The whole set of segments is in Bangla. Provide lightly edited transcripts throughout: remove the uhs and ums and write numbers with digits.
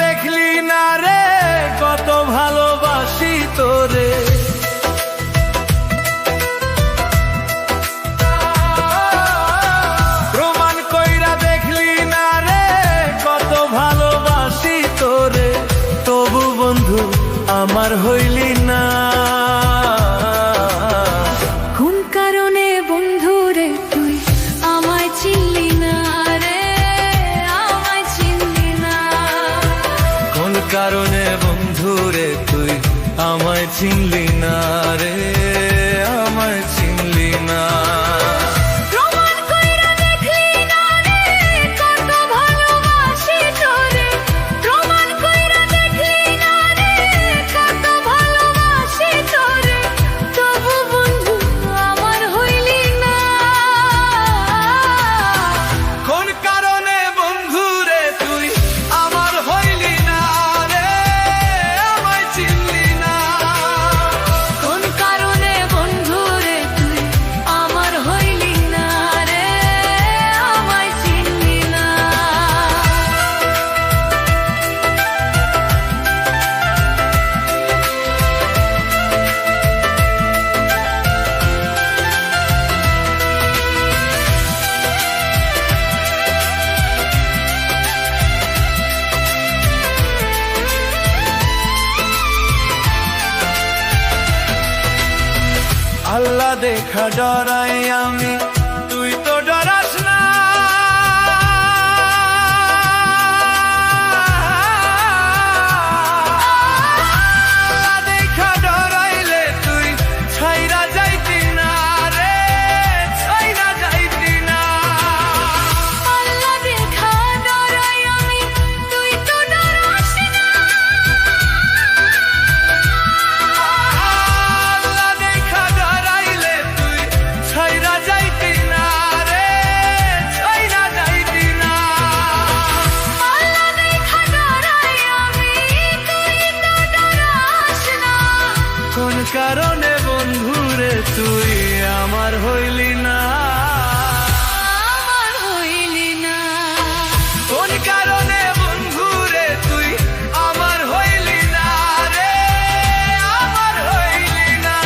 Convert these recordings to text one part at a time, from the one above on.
দেখলি না রে কত ভালোবাসি তোরে, প্রমাণ কইরা দেখলি না রে কত ভালোবাসি তোরে, তবু বন্ধু আমার হইলি না। কোন কারণে বন্ধু রে তুই আমায় চিনলি না রে, আমায় চিনলি না। কোন কারণে বন্ধু রে তুই আমায় চিনলি না রে, আমায় চিনলি না। প্রমাণ কইরা দেখলি না রে কত ভালোবাসি তোরে, প্রমাণ কইরা দেখলি না রে কত ভালোবাসি তোরে, তবু বন্ধু আমার হইলি না। কোন কারণে বন্ধু রে তুই আমার হইলি না রে, আমায় চিনলি না। কোন কারণে বন্ধু রে তুই আমার হইলি না রে, আমায় চিনলি না। আল্লাহ দেখা ডরাই আমি, তুই তো ডরাস না। আল্লাহ দেখা ডরাইলে তুই ছাইরা যাইতি না রে, ছাইরা যাইতি না। আল্লাহ দেখা ডরাই আমি, তুই তো ডরাস না। আল্লাহ দেখা ডরাইলে তুই ছাইরা যাইতি না রে, ছাইরা যাইতি না। আল্লাহ দেখা ডরাই আমি, তুই তো ডরাস না। কোন কারণে বন্ধু রে তুই আমার হইলি না, আমার হইলি না। কোন কারণে বন্ধু রে তুই আমার হইলি না রে, আমার হইলি না।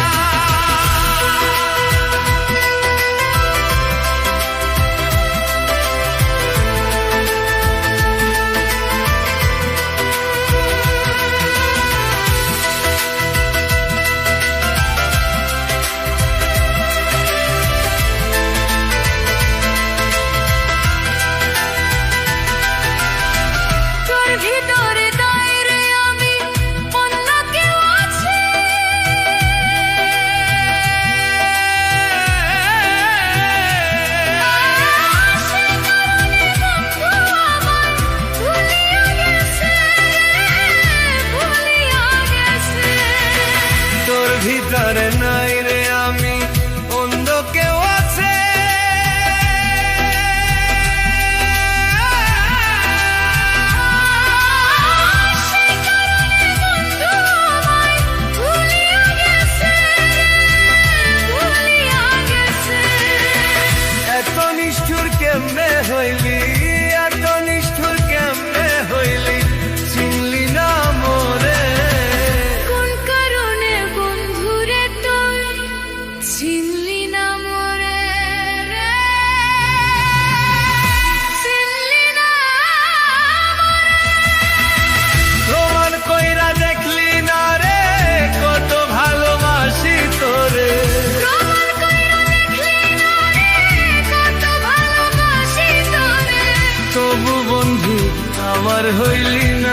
আমার হইলি না।